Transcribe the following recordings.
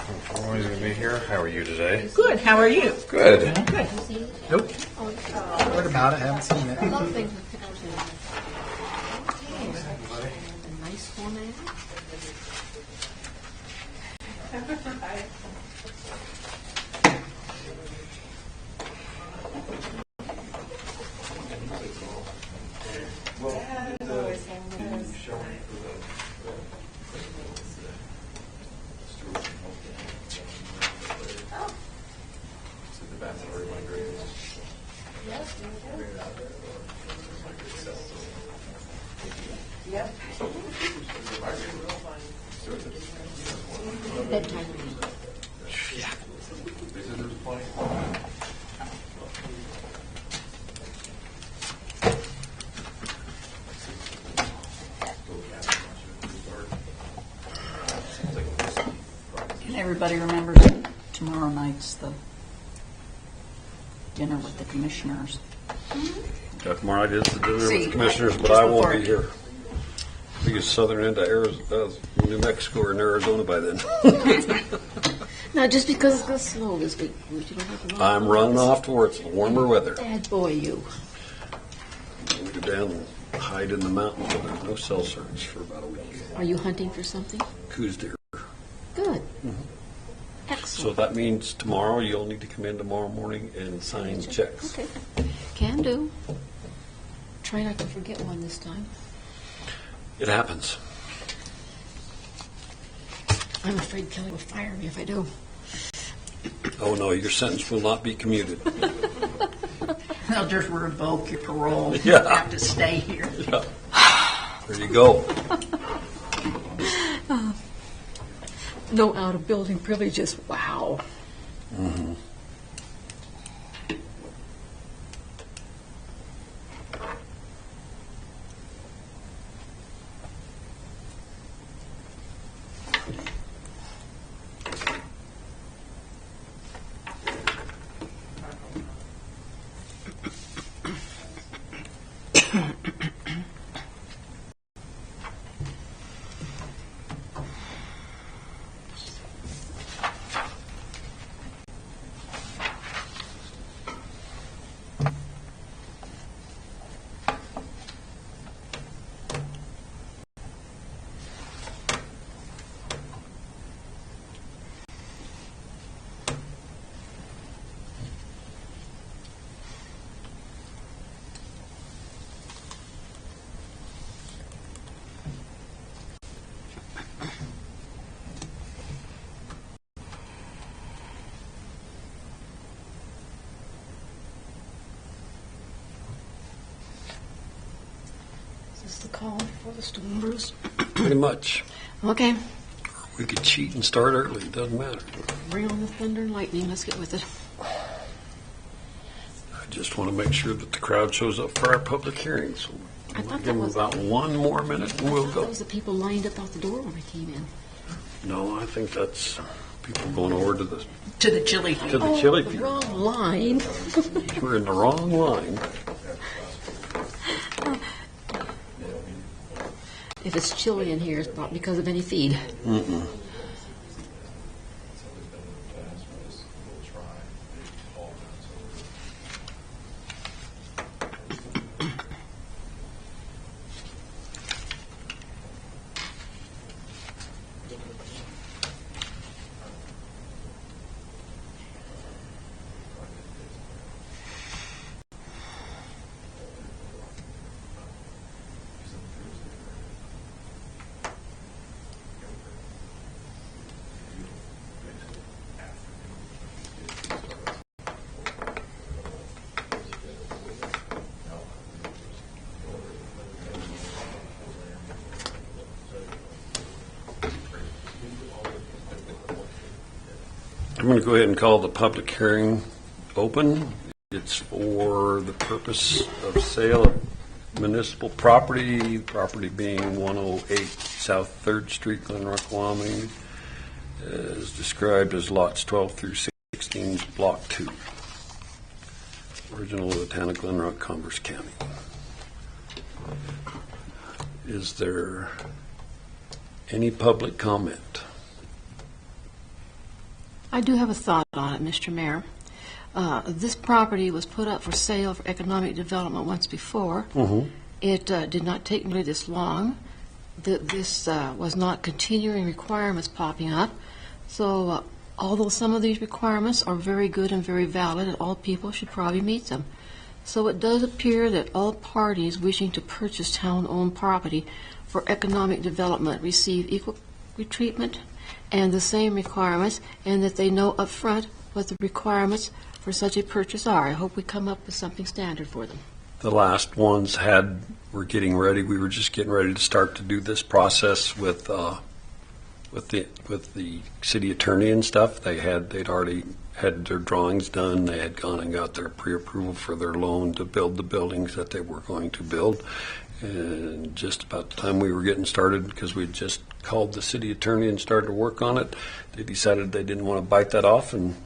Always going to be here. How are you today? Good. How are you? Good. Good. Nope. Heard about it, haven't seen it. I love things with pictures in them. A nice format. Bedtime reading. And everybody remembers tomorrow night's the dinner with the commissioners. Tomorrow night is the dinner with See, the commissioners, but just I won't before be it- here. I think it's southern end of Arizona, New Mexico or in Arizona by then. Now, just because it goes slow this week, you don't have to. I'm running off to where it's warmer weather. Bad boy, you. We go down and hide in the mountains where there's no cell service for about a week. Are you hunting for something? Coos deer. Good. So Excellent. that means tomorrow you'll need to come in tomorrow morning and sign checks. Okay. Can do. Try not to forget one this time. It happens. I'm afraid Kelly will fire me if I do. Oh no, your sentence will not be commuted. They'll just revoke your parole. Yeah. You have to stay here. There you go. No out-of-building privileges. Wow. Is this the call before the storm, Bruce? Pretty much. Okay. We could cheat and start early. It doesn't matter. Bring on the thunder and lightning. Let's get with it. I just want to make sure that the crowd shows up for our public hearing. So I we'll thought give that them was about one more minute and we'll That go. was the people lined up out the door when I came in. No, I think that's people going over to the To the chili. chili the field. wrong line. We're in the wrong line. If it's chilly in here, it's not because of any feed. I'm going to go ahead and call the public hearing open. It's for the purpose of sale of municipal property, property being 108 South 3rd Street, Glen Rock, Wyoming, as described as lots 12 through 16, Block 2. Original of the town of Glen Rock, Commerce County. Is there any public comment? I do have a thought on it, Mr. Mayor. This property was put up for sale for economic development once before. It did not take nearly this long. This was not continuing requirements popping up. So although some of these requirements are very good and very valid, and all people should probably meet them. So it does appear that all parties wishing to purchase town-owned property for economic development receive equal treatment and the same requirements, and that they know up front what the requirements for such a purchase are. I hope we come up with something standard for them. The last ones were getting ready. We were just getting ready to start to do this process with the city attorney and stuff. They'd already had their drawings done. They had gone and got their pre-approval for their loan to build the buildings that they were going to build. And just about the time we were getting started, because we'd just called the city attorney and started to work on it, they decided they didn't want to bite that off, and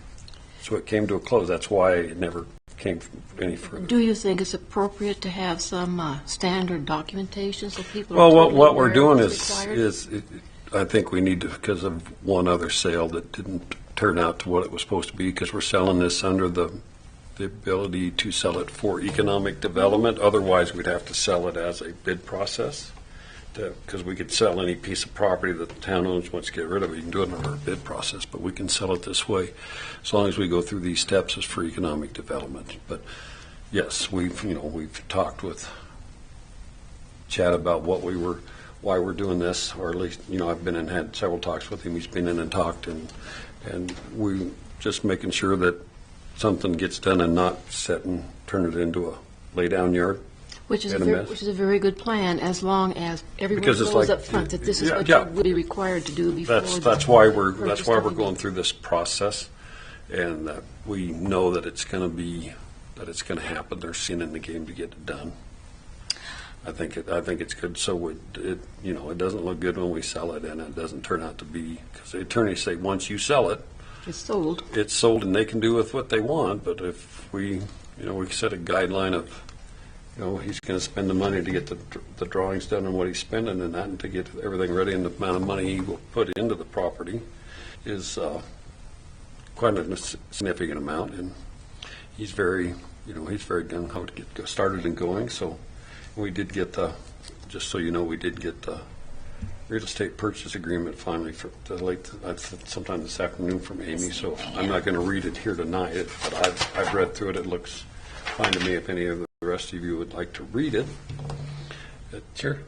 so it came to a close. That's why it never came any further. Do you think it's appropriate to have some standard documentation so people Well, are what totally we're aware doing of what's required? I think we need to, because of one other sale that didn't turn out to what it was supposed to be, because we're selling this under the ability to sell it for economic development. Otherwise, we'd have to sell it as a bid process, because we could sell any piece of property that the town owns, wants to get rid of it. You can do it under a bid process, but we can sell it this way as long as we go through these steps as for economic development. But yes, we've talked with Chad about why we're doing this, or at least, I've been and had several talks with him. He's been in and talked, and we just making sure that something gets done and not set and turn it into a lay-down yard. Which is a very good plan, as long as everyone Because it's knows like- up front that this is what yeah. you would be required to do before. That's why we're going through this process, and that we know that it's going to happen. They're skin in the game to get it done. I think it's good. So it doesn't look good when we sell it, and it doesn't turn out to be, because the attorneys say once you sell it, It's sold. it's sold, and they can do with what they want. But if we set a guideline of, he's going to spend the money to get the drawings done and what he's spending and that, and to get everything ready, and the amount of money he will put into the property is quite a significant amount. And he's very gung-ho to get started and going. So we did get just so you know, we did get the real estate purchase agreement finally for sometime this afternoon from Amy. So I'm not going to read it here tonight, but I've read through it. It looks fine to me. If any of the rest of you would like to read it, sure.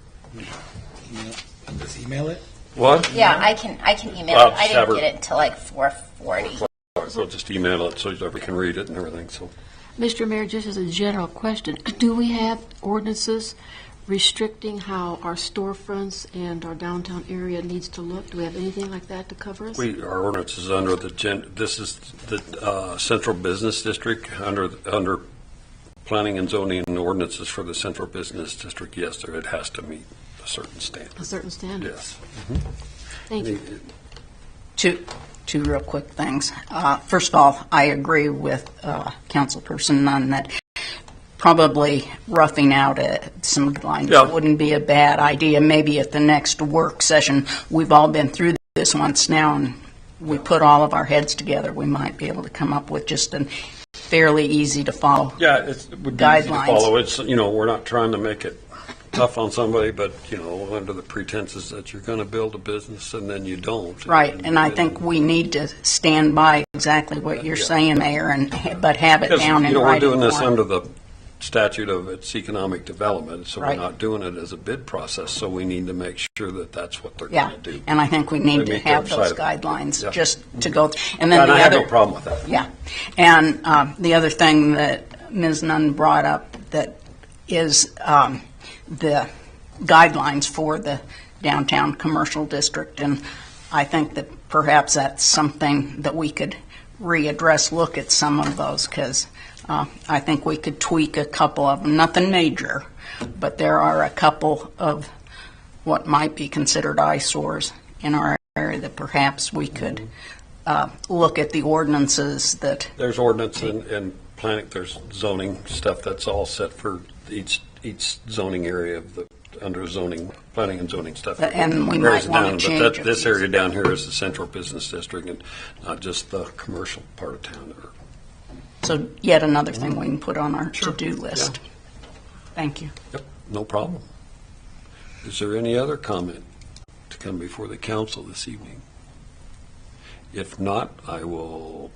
Just email it. What? Yeah, I can email Well, it. I Saber- didn't get it until like 4:40. So just email it so everyone can read it and everything. So Mr. Mayor, just as a general question, do we have ordinances restricting how our storefronts and our downtown area needs to look? Do we have anything like that to cover us? our ordinance is under this is the central business district under planning and zoning and ordinances for the central business district. Yes, it has to meet a certain standard. A certain standard? Yes. Thank you. Two real quick things. First of all, I agree with Councilperson Nunn that probably roughing out some lines wouldn't be a bad idea. Maybe at the next work session, we've all been through this once now, and we put all of our heads together. We might be able to come up with just a fairly easy to follow. Yeah, it would be easy to Guidelines. follow. It's we're not trying to make it tough on somebody, but under the pretenses that you're going to build a business and then you don't. Right, and I think we need to stand by exactly what you're saying, Mayor, but have it Because, down in we're writing doing this form. under the statute of its economic development, so Right. we're not doing it as a bid process, so we need to make sure that that's what they're Yeah, going to do. and I think we need They to meet have their those side of it. guidelines Yeah. just to go. And then And the I have other, no problem with that. yeah, and the other thing that Ms. Nunn brought up that is the guidelines for the downtown commercial district, and I think that perhaps that's something that we could readdress, look at some of those, because I think we could tweak a couple of them, nothing major, but there are a couple of what might be considered eyesores in our area that perhaps we could look at the ordinances that, There's ordinance and planning, there's zoning stuff that's all set for each zoning area of the under zoning, planning and zoning stuff. And we Varies might want down, to but change a this few. area down here is the central business district and not just the commercial part of town. So yet another thing we can put on our Sure. to-do list. Thank you. Yep, no problem. Is there any other comment to come before the council this evening? If not, I will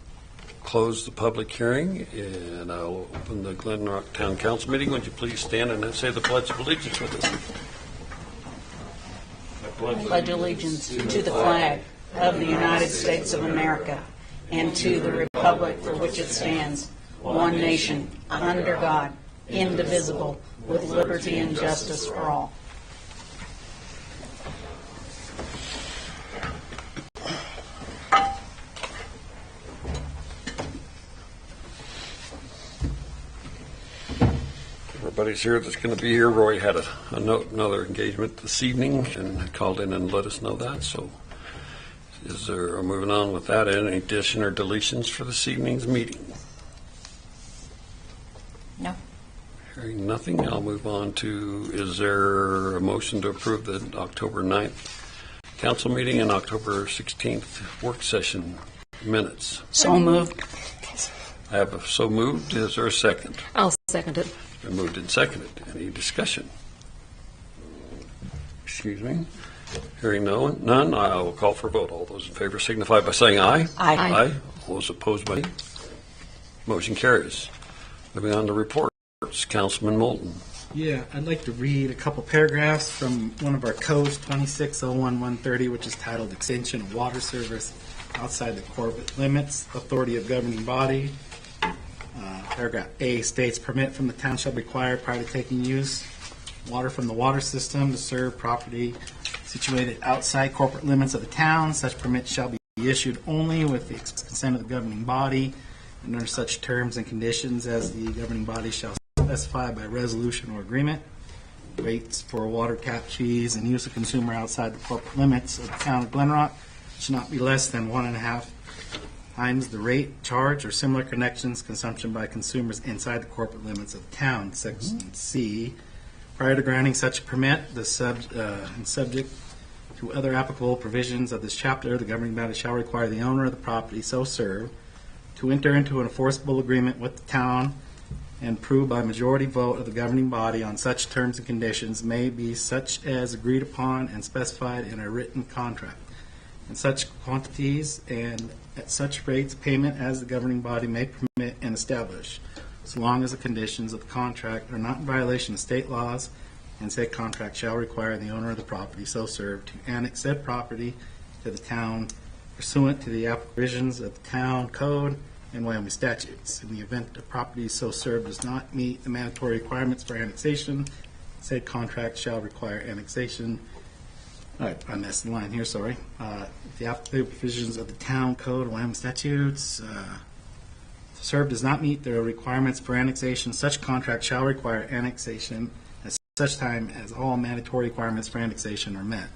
close the public hearing, and I'll open the Glen Rock Town Council meeting. Would you please stand and say the Pledge of Allegiance with us? Pledge allegiance to the flag of the United States of America and to the republic for which it stands, one nation, under God, indivisible, with liberty and justice for all. Everybody's here that's going to be here. Roy had another engagement this evening and called in and let us know that. So is there, moving on with that, any addition or deletions for this evening's meeting? No. Hearing nothing, I'll move on to, is there a motion to approve the October 9th council meeting and October 16th work session minutes? So moved. I have a so moved. Is there a second? I'll second it. Been moved and seconded. Any discussion? Excuse me. Hearing none, I will call for a vote. All those in favor signify by saying aye. Aye. Aye. All those opposed by nay. Motion carries. Moving on to reports. Councilman Moulton. Yeah, I'd like to read a couple paragraphs from one of our codes, 2601-130, which is titled Extension of Water Service Outside the Corporate Limits, Authority of Governing Body. Paragraph A states, permit from the town shall be required prior to taking use water from the water system to serve property situated outside corporate limits of the town. Such permit shall be issued only with the consent of the governing body and under such terms and conditions as the governing body shall specify by resolution or agreement. Rates for water tap fees and use of consumer outside the corporate limits of the town of Glen Rock should not be less than 1.5 times the rate, charge, or similar connections consumption by consumers inside the corporate limits of the town. Section C. Prior to granting such a permit, and subject to other applicable provisions of this chapter, the governing body shall require the owner of the property so served to enter into an enforceable agreement with the town and prove by majority vote of the governing body on such terms and conditions may be such as agreed upon and specified in a written contract, in such quantities and at such rates payment as the governing body may permit and establish, so long as the conditions of the contract are not in violation of state laws, and said contract shall require the owner of the property so served to annex said property to the town pursuant to the provisions of the town code and Wyoming statutes. In the event the property so served does not meet the mandatory requirements for annexation, said contract shall require annexation. All right, I missed the line here, sorry. The applicable provisions of the town code, Wyoming statutes, served does not meet the requirements for annexation, such contract shall require annexation at such time as all mandatory requirements for annexation are met.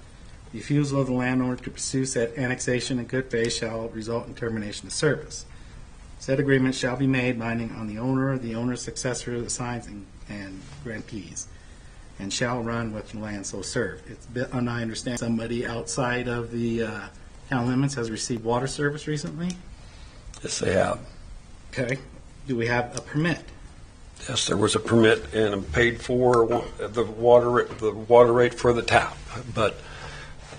Refusal of the landowner to pursue said annexation in good faith shall result in termination of service. Said agreement shall be made binding on the owner's successor, the signs, and grantees, and shall run with the land so served. It's and I understand somebody outside of the town limits has received water service recently. Yes, they have. Okay. Do we have a permit? Yes, there was a permit and paid for the water rate for the tap, but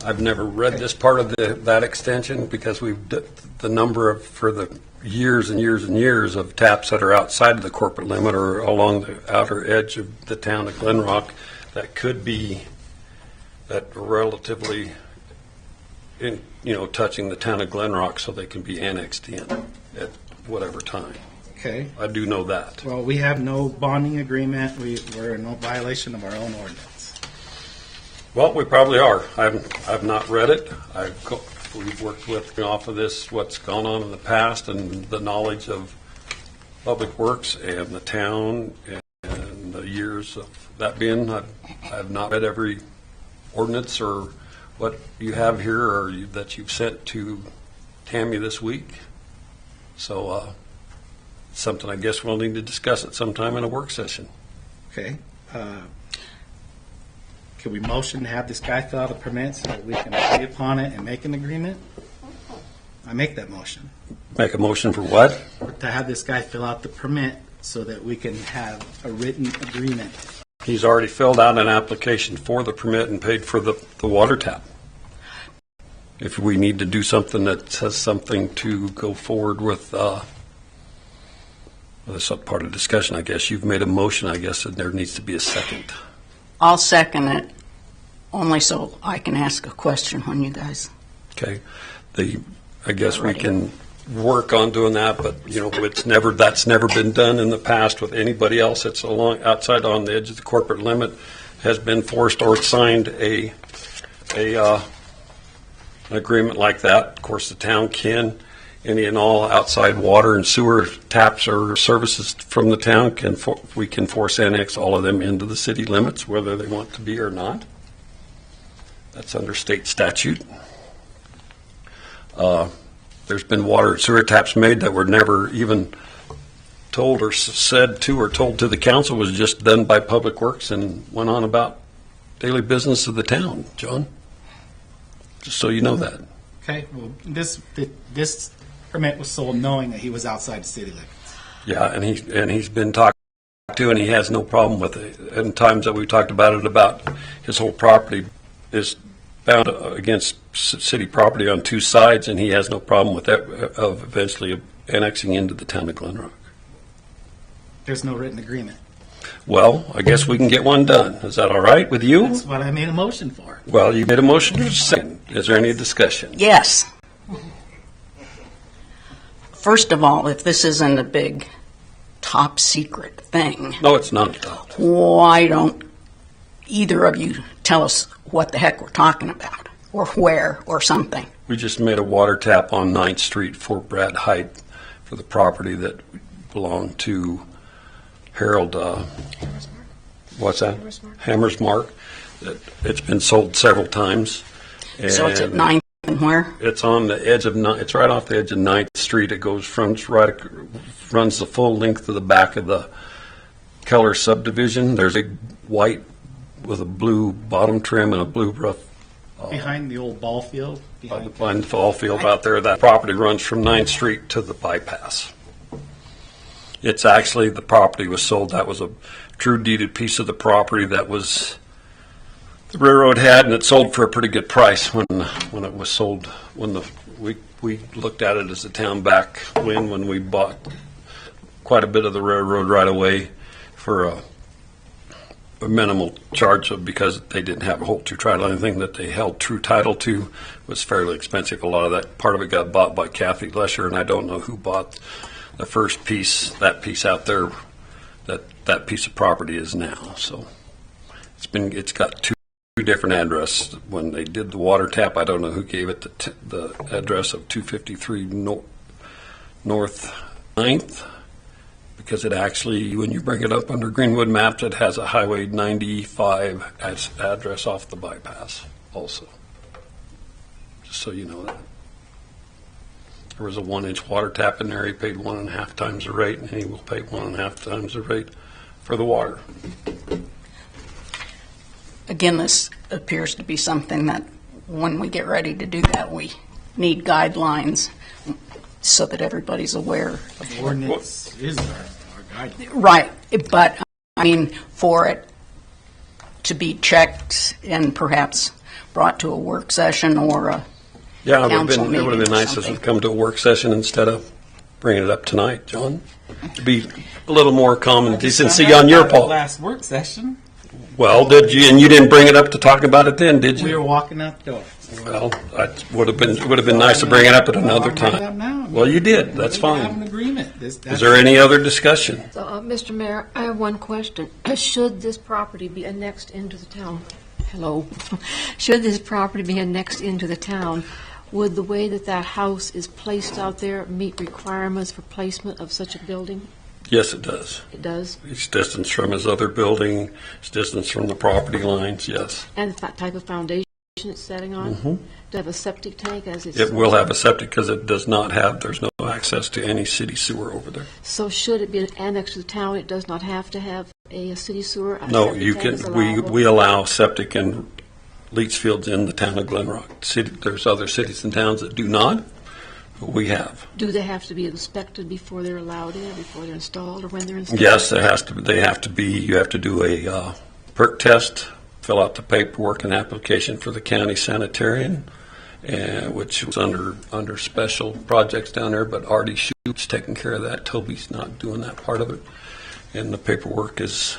I've never read this part of that extension because the number of, for the years and years and years of taps that are outside of the corporate limit or along the outer edge of the town of Glen Rock that could be that relatively touching the town of Glen Rock so they can be annexed in at whatever time. Okay. I do know that. Well, we have no bonding agreement. We're in no violation of our own ordinance. Well, we probably are. I've not read it. We've worked with off of this what's gone on in the past and the knowledge of Public Works and the town and the years of that being. I've not read every ordinance or what you have here or that you've sent to Tammy this week. So something I guess we'll need to discuss at some time in a work session. Okay. Can we motion to have this guy fill out a permit so that we can agree upon it and make an agreement? I make that motion. Make a motion for what? To have this guy fill out the permit so that we can have a written agreement. He's already filled out an application for the permit and paid for the water tap. If we need to do something that says something to go forward with, well, that's not part of the discussion, I guess. You've made a motion, I guess, and there needs to be a second. I'll second it, only so I can ask a question when you guys. Okay? I guess we can work on doing that, but, that's never been done in the past with anybody else that's outside on the edge of the corporate limit, has been forced or signed an agreement like that. Of course, the town can, any and all outside water and sewer taps or services from the town, we can force annex all of them into the city limits, whether they want to be or not. That's under state statute. There's been water and sewer taps made that were never even told or said to or told to the council, was just done by Public Works and went on about daily business of the town, John. Just so you know that. Okay, well, this permit was sold knowing that he was outside the city limits. Yeah, and he's been talked to, and he has no problem with it. And times that we've talked about it, about his whole property is bound against city property on two sides, and he has no problem with that, of eventually annexing into the town of Glen Rock. There's no written agreement. Well, I guess we can get one done. Is that all right with you? That's what I made a motion for. Well, you made a motion to second. Is there any discussion? Yes. First of all, if this isn't a big top secret thing, No, it's not adopted. why don't either of you tell us what the heck we're talking about, or where, or something? We just made a water tap on 9th Street for Brad Height for the property that belonged to Harold, what's that? Hammer's Mark. It's been sold several times. So it's at And 9th and where? It's on the edge of, it's right off the edge of 9th Street. It goes runs the full length of the back of the Keller subdivision. There's a white with a blue bottom trim and a blue roof Behind the old ball field. behind the ball field out there. That property runs from 9th Street to the bypass. It's actually, the property was sold. That was a true deeded piece of the property that was, the railroad had, and it sold for a pretty good price when it was sold. We looked at it as a town back when we bought quite a bit of the railroad right away for a minimal charge, because they didn't have a hold to title. Anything that they held true title to was fairly expensive. A lot of that, part of it got bought by Kathy Lesher, and I don't know who bought the first piece, that piece out there, that piece of property is now. So it's got two different addresses. When they did the water tap, I don't know who gave it the address of 253 North 9th, because it actually, when you bring it up under Greenwood Maps, it has a Highway 95 address off the bypass also. Just so you know that. There was a 1-inch water tap in there. He paid 1.5 times the rate, and he will pay 1.5 times the rate for the water. Again, this appears to be something that when we get ready to do that, we need guidelines so that everybody's aware. The ordinance is our guideline. Right, but I mean, for it to be checked and perhaps brought to a work session or a Yeah, it would council have meeting been or nice if something. it come to a work session instead of bringing it up tonight, John. To be a little more common decency on your part. Last work session, Well, did you? And you didn't bring it up to talk about it then, did we were you? walking out the door. Well, it would have been nice to bring it up at another I'll bring it up time. now. Well, you did. That's We have an fine. agreement. Is there any other discussion? So, Mr. Mayor, I have one question. Should this property be annexed into the town? Hello? Should this property be annexed into the town, would the way that house is placed out there meet requirements for placement of such a building? Yes, it does. It does? It's distance from his other building, it's distance from the property lines, yes. And the type of foundation it's setting on? Mhm. To have a septic tank as it's... It will have a septic because it does not have, there's no access to any city sewer over there. So should it be annexed to the town, it does not have to have a city sewer? A No, septic you tank is can, allowable? we allow septic and leach fields in the town of Glen Rock. There's other cities and towns that do not, but we have. Do they have to be inspected before they're allowed in, before they're installed, or when they're installed? Yes, they have to be, you have to do a perk test, fill out the paperwork and application for the county sanitarian, which was under special projects down there, but Artie Schute's taking care of that. Toby's not doing that part of it. And the paperwork is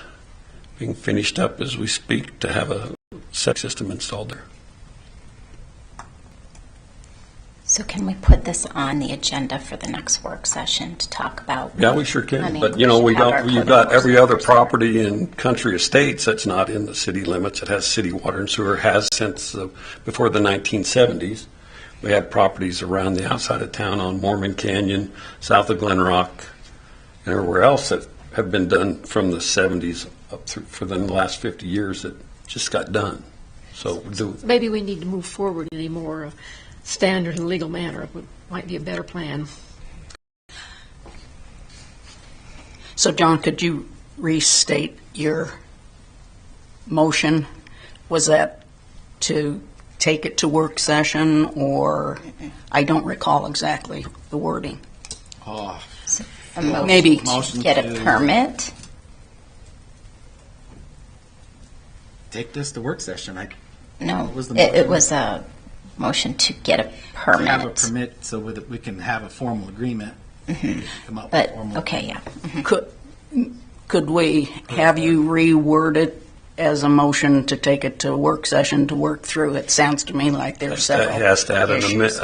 being finished up as we speak to have a septic system installed there. So can we put this on the agenda for the next work session to talk about? Yeah, we sure I can, mean, but you know, we should have our you've code got every enforcement other person. property in Country Estates that's not in the city limits. It has city water and sewer, has since before the 1970s. We have properties around the outside of town on Mormon Canyon, south of Glen Rock, and everywhere else that have been done from the 70s up through for the last 50 years that just got done. So Maybe we need to move forward in a more standard and legal manner. It might be a better plan. So, John, could you restate your motion? Was that to take it to work session, or I don't recall exactly the wording? Oh, A motion Maybe. to get a permit? take this to work session. No, What was the it motion? was a motion to get a Have a permit. permit so that we can have a formal agreement. Come up with But, formal. okay, yeah. Could we have you reword it as a motion to take it to work session to work through? It sounds to me like there's several He has to add an issues.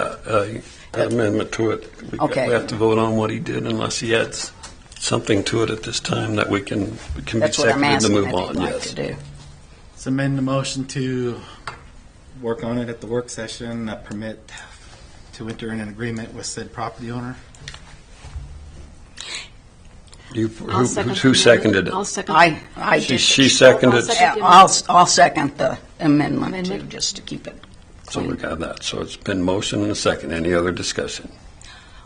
amendment to it. Okay. We have to vote on what he did unless he adds something to it at this time that we can be That's what I'm seconded to asking move if on, you'd like yes. to do. So amend the motion to work on it at the work session, a permit to enter in an agreement with said property owner. I'll second Who the seconded amendment. I'll it? second. I She did. seconded, I'll Yeah, second. I'll second the amendment too, Amendment. just to keep it so we clean. got that. So it's been motion and a second. Any other discussion?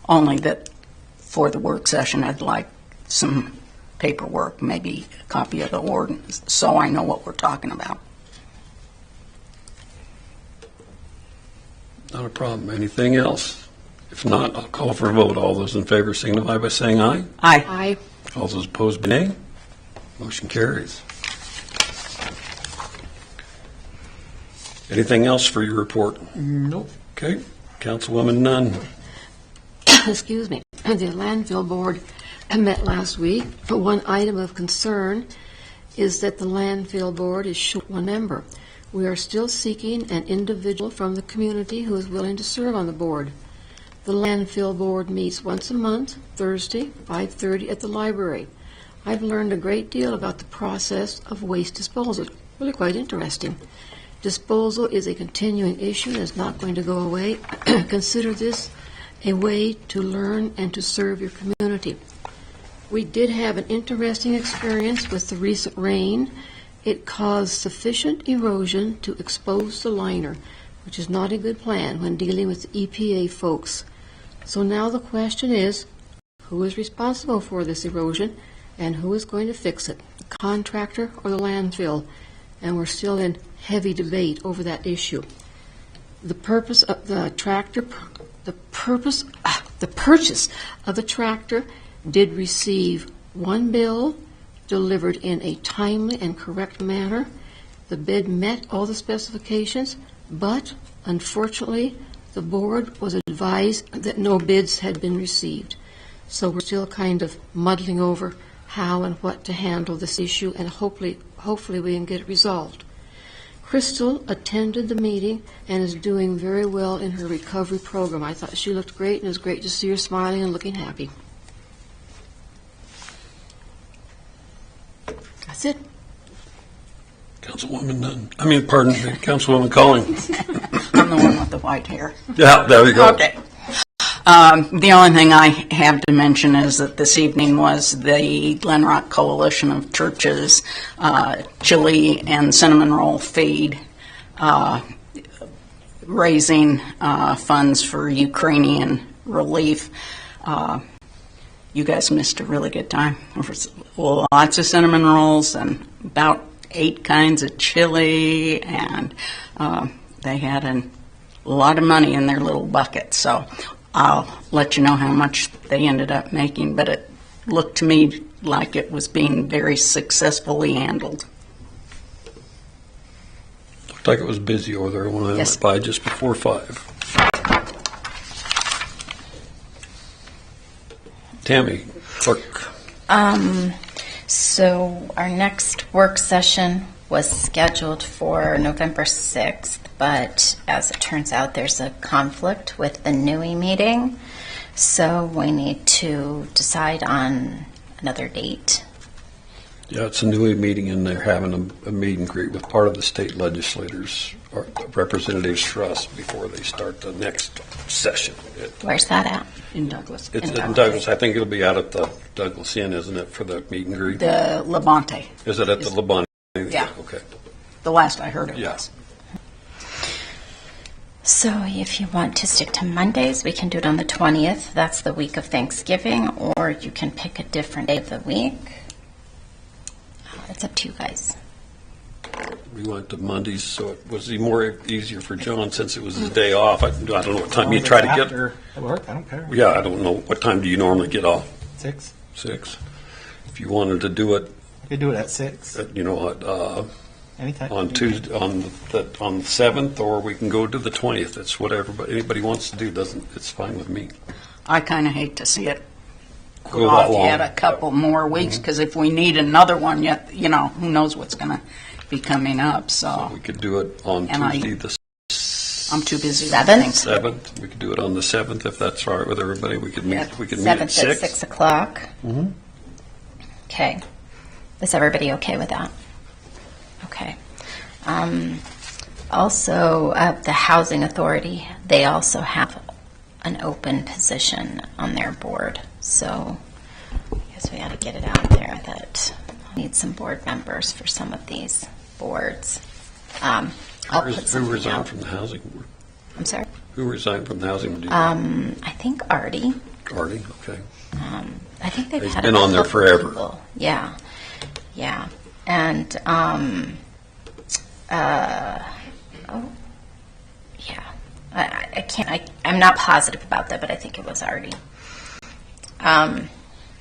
Only that for the work session, I'd like some paperwork, maybe a copy of the ordinance, so I know what we're talking about. Not a problem. Anything else? If not, I'll call for a vote. All those in favor signify by saying aye. Aye. Aye. All those opposed, by nay. Motion carries. Anything else for your report? Nope. Okay. Councilwoman Nunn. Excuse me. The landfill board met last week. One item of concern is that the landfill board is short one member. We are still seeking an individual from the community who is willing to serve on the board. The landfill board meets once a month, Thursday, 5:30 at the library. I've learned a great deal about the process of waste disposal. Really quite interesting. Disposal is a continuing issue and is not going to go away. Consider this a way to learn and to serve your community. We did have an interesting experience with the recent rain. It caused sufficient erosion to expose the liner, which is not a good plan when dealing with the EPA folks. So now the question is, who is responsible for this erosion and who is going to fix it, the contractor or the landfill? And we're still in heavy debate over that issue. The purpose of the tractor, the purchase of the tractor did receive one bill delivered in a timely and correct manner. The bid met all the specifications, but unfortunately, the board was advised that no bids had been received. So we're still kind of muddling over how and what to handle this issue, and hopefully we can get it resolved. Crystal attended the meeting and is doing very well in her recovery program. I thought she looked great, and it was great to see her smiling and looking happy. That's it. Councilwoman Nunn. Pardon me, Councilwoman Collins. I'm the one with the white hair. Yeah, there you go. Okay. The only thing I have to mention is that this evening was the Glen Rock Coalition of Churches chili and cinnamon roll feed, raising funds for Ukrainian relief. you guys missed a really good time. There was lots of cinnamon rolls and about 8 kinds of chili, and they had a lot of money in their little bucket. So I'll let you know how much they ended up making, but it looked to me like it was being very successfully handled. Looked like it was busy over there when I Yes. went by just before 5. Tammy, clerk. So our next work session was scheduled for November 6th, but as it turns out, there's a conflict with the NUI meeting, so we need to decide on another date. Yeah, it's a new meeting, and they're having a meet and greet with part of the state legislators, or representatives for us, before they start the next session. Where's that at? In Douglas. It's in Douglas. I think it'll be out at the Douglas Inn, isn't it, for the meet and greet? The Levante. Is it at the Labonte? Yeah. Okay. The last I heard it Yeah. was. So if you want to stick to Mondays, we can do it on the 20th. That's the week of Thanksgiving, or you can pick a different day of the week. It's up to you guys. We went to Mondays, so it was easier for John since it was his day off. I don't know what time you try to get. After at work, I don't care. Yeah, I don't know. What time do you normally get off? 6. 6. If you wanted to do it, I could do it at 6. Anytime. On Tuesday, on the 7th, or we can go to the 20th. It's whatever anybody wants to do. It's fine with me. I kind of hate to see it put Go that off long. yet a couple more weeks, because if we need another one yet, who knows what's going to be coming up. So We could do it on And Tuesday, the I'm too busy. with 7th? things. 7th. We could do it on the 7th if that's all right with everybody. We could meet. Yeah. We could meet at 7th 6. at 6 o'clock. Mm-hmm. Okay. Is everybody okay with that? Okay. Also, the Housing Authority, they also have an open position on their board. So I guess we got to get it out there that we need some board members for some of these boards. I'll put Who something resigned out. from the housing board? I'm sorry. Who resigned from the housing board? I think Artie. Artie. Okay. I think they've He's had been a on there couple forever. people. Yeah, and I can't. I'm not positive about that, but I think it was Artie.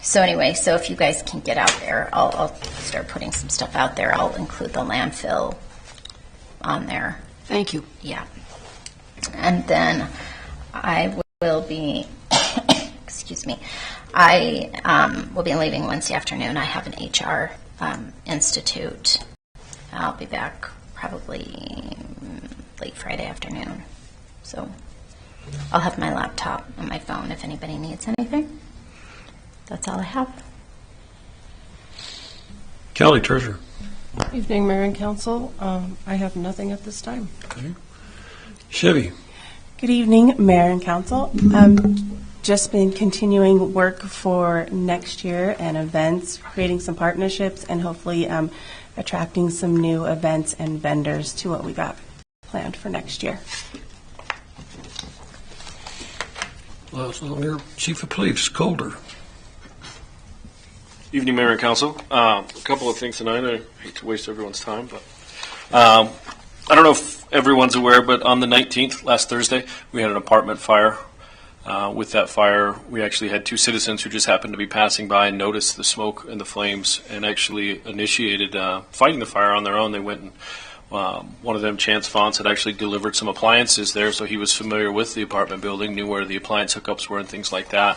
So anyway, so if you guys can get out there, I'll start putting some stuff out there. I'll include the landfill on there. Thank you. Yeah. And then I will be, excuse me, I will be leaving Wednesday afternoon. I have an HR institute. I'll be back probably late Friday afternoon. So I'll have my laptop and my phone if anybody needs anything. That's all I have. Kelly Treasurer. Evening, Mayor and Council. I have nothing at this time. Chevy. Good evening, Mayor and Council. Just been continuing work for next year and events, creating some partnerships, and hopefully attracting some new events and vendors to what we got planned for next year. Last on here, Chief of Police, Calder. Evening, Mayor and Council. A couple of things tonight. I hate to waste everyone's time, but I don't know if everyone's aware, but on the 19th, last Thursday, we had an apartment fire. With that fire, we actually had 2 citizens who just happened to be passing by and noticed the smoke and the flames and actually initiated fighting the fire on their own. They went and one of them, Chance Fonts, had actually delivered some appliances there, so he was familiar with the apartment building, knew where the appliance hookups were and things like that.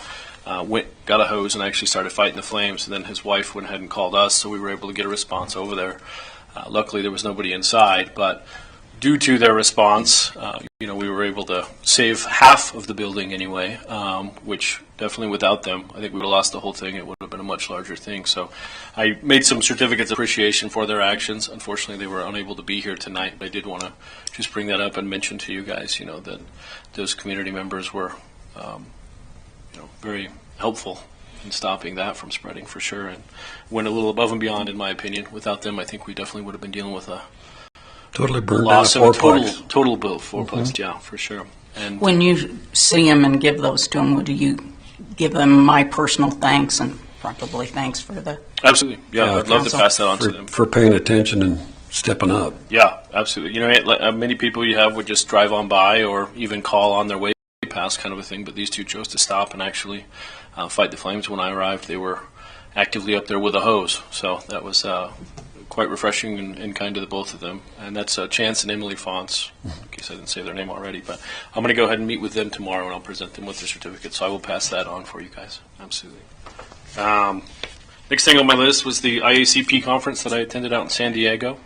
Got a hose and actually started fighting the flames, and then his wife went ahead and called us, so we were able to get a response over there. Luckily, there was nobody inside, but due to their response, we were able to save half of the building anyway, which definitely without them, I think we would have lost the whole thing. It would have been a much larger thing. So I made some certificates of appreciation for their actions. Unfortunately, they were unable to be here tonight, but I did want to just bring that up and mention to you guys, that those community members were very helpful in stopping that from spreading for sure, and went a little above and beyond, in my opinion. Without them, I think we definitely would have been dealing with a Totally burned down a loss of fourplex. total bill, fourplex, yeah, for sure. And When you see them and give those to them, do you give them my personal thanks and probably thanks for the. Absolutely. Yeah, I'd love to Council. pass that on to them. For paying attention and stepping up. Yeah, absolutely. You know, many people you have would just drive on by or even call on their way past, kind of a thing, but these two chose to stop and actually fight the flames. When I arrived, they were actively up there with a hose, so that was quite refreshing and kind to the both of them. And that's Chance and Emily Fonts, in case I didn't say their name already, but I'm going to go ahead and meet with them tomorrow, and I'll present them with their certificate, so I will pass that on for you guys. Absolutely. Next thing on my list was the IACP conference that I attended out in San Diego.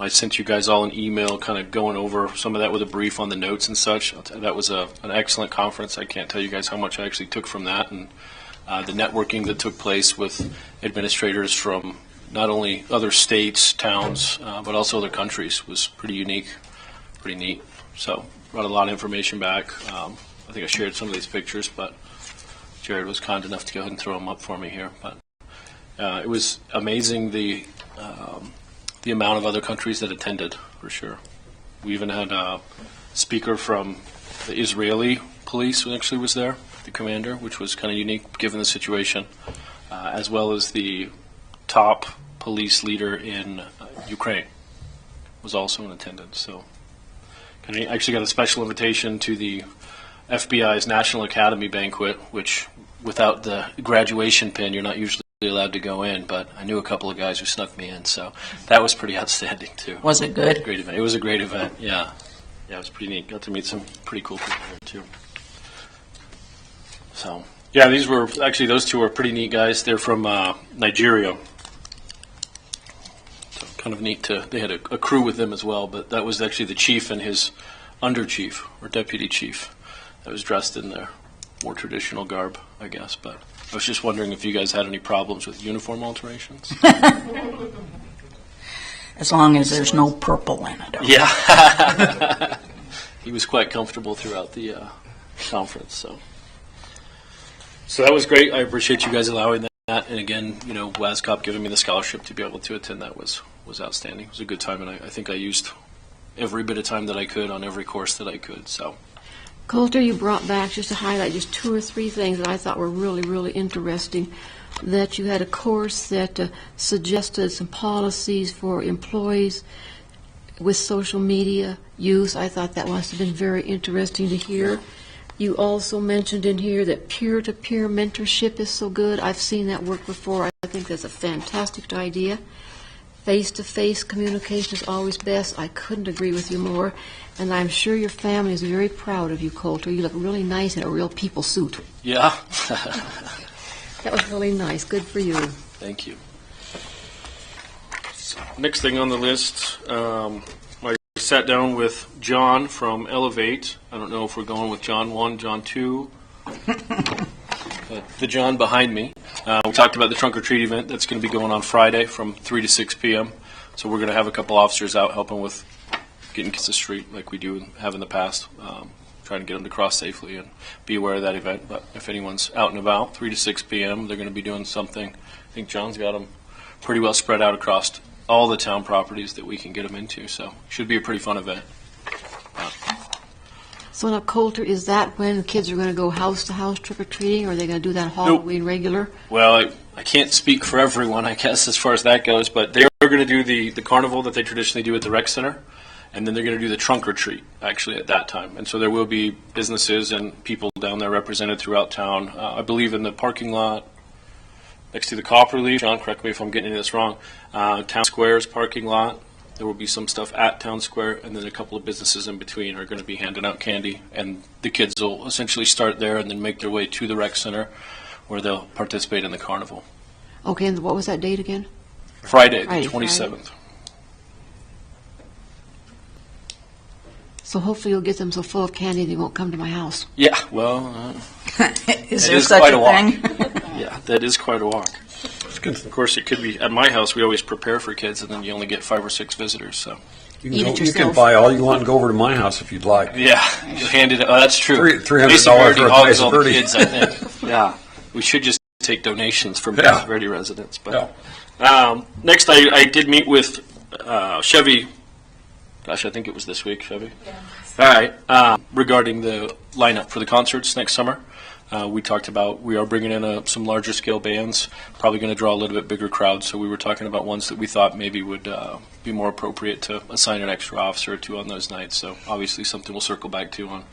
I sent you guys all an email kind of going over some of that with a brief on the notes and such. That was an excellent conference. I can't tell you guys how much I actually took from that, and the networking that took place with administrators from not only other states, towns, but also other countries was pretty unique, pretty neat. So brought a lot of information back. I think I shared some of these pictures, but Jared was kind enough to go ahead and throw them up for me here. But it was amazing the amount of other countries that attended, for sure. We even had a speaker from the Israeli police who actually was there, the commander, which was kind of unique given the situation, as well as the top police leader in Ukraine was also in attendance. So I actually got a special invitation to the FBI's National Academy banquet, which without the graduation pin, you're not usually allowed to go in, but I knew a couple of guys who snuck me in, so that was pretty outstanding too. Was it good? Great event. It was a great event, yeah. Yeah, it was pretty neat. Got to meet some pretty cool people there too. So, yeah, those two are pretty neat guys. They're from Nigeria. So kind of neat they had a crew with them as well, but that was actually the chief and his under chief or deputy chief that was dressed in their more traditional garb, I guess. But I was just wondering if you guys had any problems with uniform alterations. As long as there's no purple in it. Yeah. He was quite comfortable throughout the conference. So that was great. I appreciate you guys allowing that. And again, WASCOP giving me the scholarship to be able to attend that was outstanding. It was a good time, and I think I used every bit of time that I could on every course that I could. So. Coulter, you brought back, just to highlight just 2 or 3 things that I thought were really, really interesting, that you had a course that suggested some policies for employees with social media use. I thought that must have been very interesting to hear. You also mentioned in here that peer-to-peer mentorship is so good. I've seen that work before. I think that's a fantastic idea. Face-to-face communication is always best. I couldn't agree with you more. And I'm sure your family is very proud of you, Coulter. You look really nice in a real people suit. Yeah. That was really nice. Good for you. Thank you. Next thing on the list, I sat down with John from Elevate. I don't know if we're going with John 1, John 2. But the John behind me. We talked about the trunk or treat event that's going to be going on Friday from 3 to 6 p.m. So we're going to have a couple officers out helping with getting kids to the street like we do and have in the past, trying to get them to cross safely and be aware of that event. But if anyone's out and about, 3 to 6 p.m., they're going to be doing something. I think John's got them pretty well spread out across all the town properties that we can get them into. So should be a pretty fun event. So now, Coulter, is that when kids are going to go house to house trick or treating, or are they going to do that Halloween regular? Well, I can't speak for everyone, I guess, as far as that goes, but they're going to do the carnival that they traditionally do at the rec center, and then they're going to do the trunk or treat, actually, at that time. And so there will be businesses and people down there represented throughout town. I believe in the parking lot next to the Copperleaf. John, correct me if I'm getting this wrong. Town Square's parking lot. There will be some stuff at Town Square, and then a couple of businesses in between are going to be handing out candy. And the kids will essentially start there and then make their way to the rec center where they'll participate in the carnival. Okay, and what was that date again? Friday, the 27th. So hopefully you'll get them so full of candy they won't come to my house. Yeah, well, Is it there is such quite a a walk. thing? Yeah, that is quite a walk. Of course, it could be at my house. We always prepare for kids, and then you only get 5 or 6 visitors. So, Eat it You can yourself. buy all you want and go over to my house if you'd like. yeah, you hand it. Oh, that's true. $300 Mesa Verde for a hogs place of all the birdie. kids, I think. Yeah, we should just take donations from Yeah. Mesa Verde residents. But next, I did meet with Chevy. Gosh, I think it was this week, Chevy. All right, regarding the lineup for the concerts next summer. we talked about we are bringing in some larger scale bands, probably going to draw a little bit bigger crowd. So we were talking about ones that we thought maybe would be more appropriate to assign an extra officer or two on those nights. So obviously something we'll circle back to on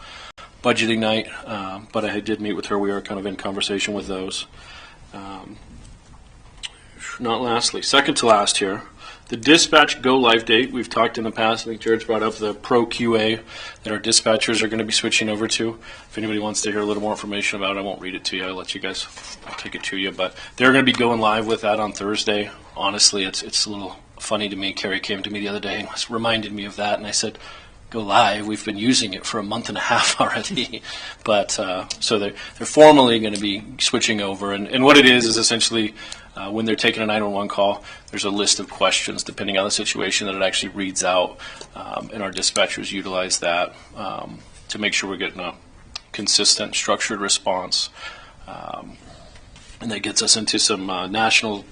budgeting night. But I did meet with her. We are kind of in conversation with those. Not lastly, second to last here, the dispatch go live date. We've talked in the past. I think Jared's brought up the Pro QA that our dispatchers are going to be switching over to. If anybody wants to hear a little more information about it, I won't read it to you. I'll let you guys. I'll take it to you. But they're going to be going live with that on Thursday. Honestly, it's a little funny to me. Carrie came to me the other day and reminded me of that, and I said, "Go live. We've been using it for a month and a half already." But so they're formally going to be switching over, and what it is essentially. When they're taking a 911 call, there's a list of questions depending on the situation that it actually reads out, and our dispatchers utilize that to make sure we're getting a consistent, structured response. And that gets us into some the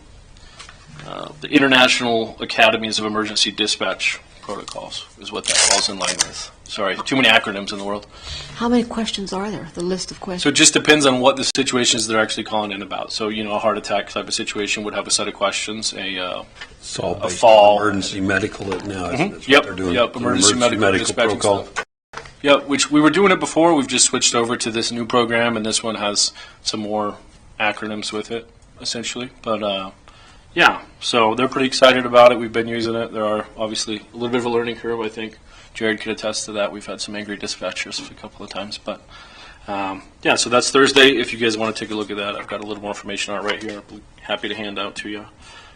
International Academies of Emergency Dispatch protocols is what that falls in line with. Sorry, too many acronyms in the world. How many questions are there, the list of questions? So it just depends on what the situations they're actually calling in about. So, a heart attack type of situation would have a set of questions. It's all A based fall. on emergency medical now, isn't it? That's Yep, what they're doing. yep, emergency medical dispatch and protocol. stuff. Yep, which we were doing it before. We've just switched over to this new program, and this one has some more acronyms with it, essentially. But, yeah, so they're pretty excited about it. We've been using it. There are obviously a little bit of a learning curve, I think. Jared could attest to that. We've had some angry dispatchers a couple of times. But, yeah, so that's Thursday. If you guys want to take a look at that, I've got a little more information on it right here. I'm happy to hand out to you.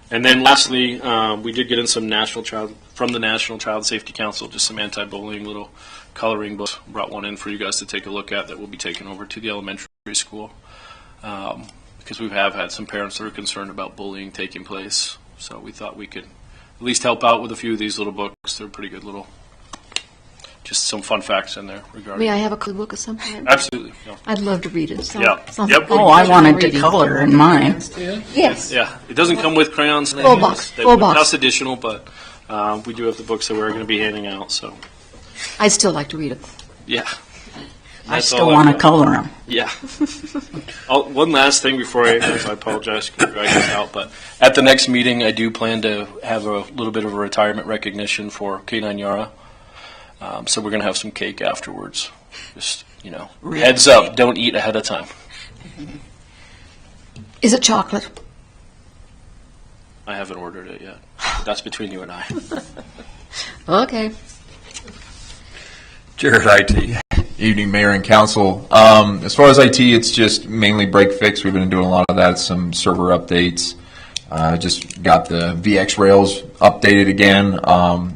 And then lastly, we did get in some from the National Child Safety Council, just some anti-bullying little coloring books. Brought one in for you guys to take a look at that will be taken over to the elementary school. Because we have had some parents that are concerned about bullying taking place. So we thought we could at least help out with a few of these little books. They're pretty good little, just some fun facts in there regarding. May I have a clue book of some kind? Absolutely. Yeah. I'd love to read it. So, Yeah. sounds Yep. like Oh, I wanted to reading. color in mine. Yes. Yeah, it doesn't come with crayons. Full box, full box. That's additional, but we do have the books that we're going to be handing out. So, I'd still like to read it. yeah. I That's still all I've want to got. color them. Yeah. One last thing before I apologize for dragging this out, but at the next meeting, I do plan to have a little bit of a retirement recognition for K9 Yara. So we're going to have some cake afterwards. Just, Really? heads up, don't eat ahead of time. Is it chocolate? I haven't ordered it yet. That's between you and I. Okay. Jared, IT. Evening, Mayor and Council. As far as IT, it's just mainly break fix. We've been doing a lot of that, some server updates. Just got the VX Rails updated again.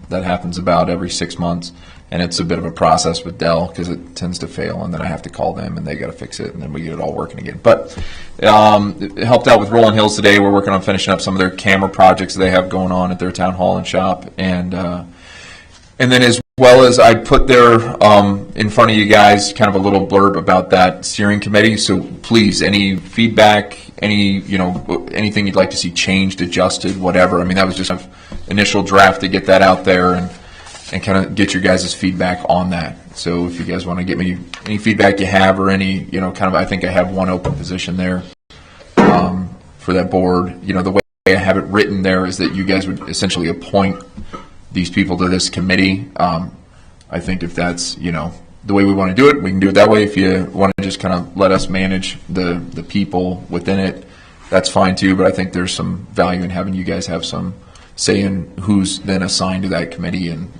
That happens about every 6 months, and it's a bit of a process with Dell because it tends to fail, and then I have to call them, and they got to fix it, and then we get it all working again. But it helped out with Rolling Hills today. We're working on finishing up some of their camera projects they have going on at their town hall and shop, and then as well as I put there in front of you guys kind of a little blurb about that steering committee. So please, any feedback, anything you'd like to see changed, adjusted, whatever. I mean, that was just an initial draft to get that out there and kind of get your guys' feedback on that. So if you guys want to get me any feedback you have or any, I think I have one open position there for that board. The way I have it written there is that you guys would essentially appoint these people to this committee. I think if that's, the way we want to do it, we can do it that way. If you want to just kind of let us manage the people within it, that's fine too. But I think there's some value in having you guys have some say in who's then assigned to that committee. And,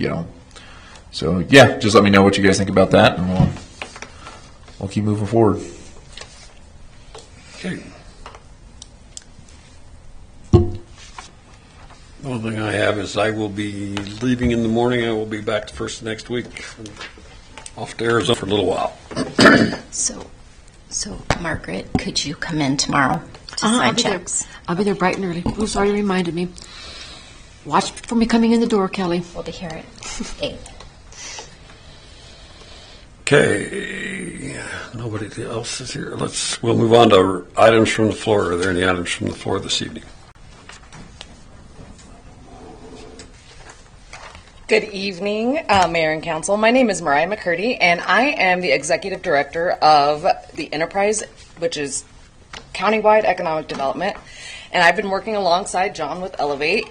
so yeah, just let me know what you guys think about that, and we'll keep moving forward. Okay. The only thing I have is I will be leaving in the morning. I will be back the first of next week. Off to Arizona for a little while. So Margaret, could you come in tomorrow to I'll sign be there. checks? I'll be there bright and early. Oh, sorry, you reminded me. Watch for me coming in the door, Kelly. We'll be here at 8. Okay. Nobody else is here. We'll move on to items from the floor. Are there any items from the floor this evening? Good evening, Mayor and Council. My name is Mariah McCurdy, and I am the Executive Director of the Enterprise which is countywide economic development. And I've been working alongside John with Elevate.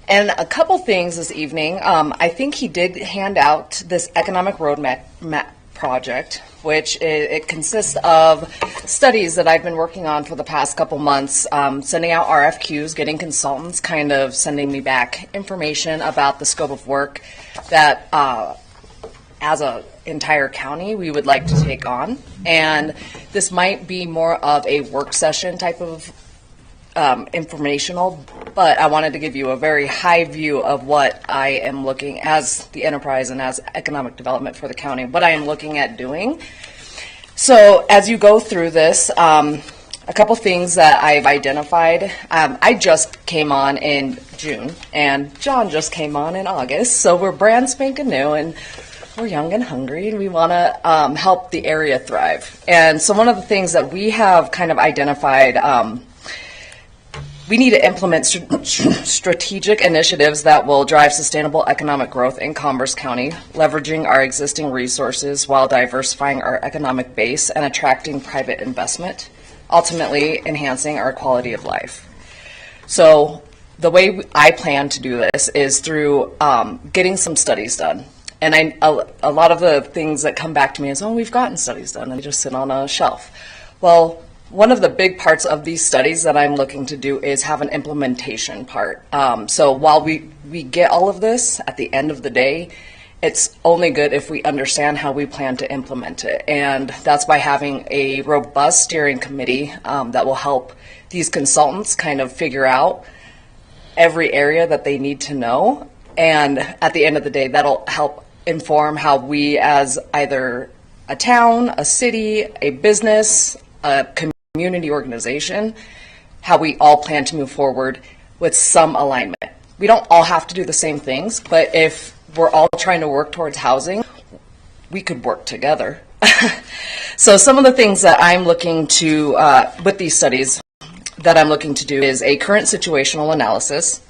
And a couple things this evening. I think he did hand out this economic roadmap project, which it consists of studies that I've been working on for the past couple months, sending out RFQs, getting consultants kind of sending me back information about the scope of work that as a entire county we would like to take on. And this might be more of a work session type of informational, but I wanted to give you a very high view of what I am looking as the enterprise and as economic development for the county, what I am looking at doing. So as you go through this, a couple things that I've identified. I just came on in June, and John just came on in August, so we're brand spanking new, and we're young and hungry, and we want to help the area thrive. And so one of the things that we have kind of identified, we need to implement strategic initiatives that will drive sustainable economic growth in Commerce County, leveraging our existing resources while diversifying our economic base and attracting private investment, ultimately enhancing our quality of life. So the way I plan to do this is through getting some studies done. And a lot of the things that come back to me is, oh, we've gotten studies done, and they just sit on a shelf. Well, one of the big parts of these studies that I'm looking to do is have an implementation part. So while we get all of this, at the end of the day, it's only good if we understand how we plan to implement it. And that's by having a robust steering committee that will help these consultants kind of figure out every area that they need to know. And at the end of the day, that'll help inform how we as either a town, a city, a business, a community organization, how we all plan to move forward with some alignment. We don't all have to do the same things, but if we're all trying to work towards housing, we could work together. So some of the things that I'm looking to, with these studies, that I'm looking to do is a current situational analysis,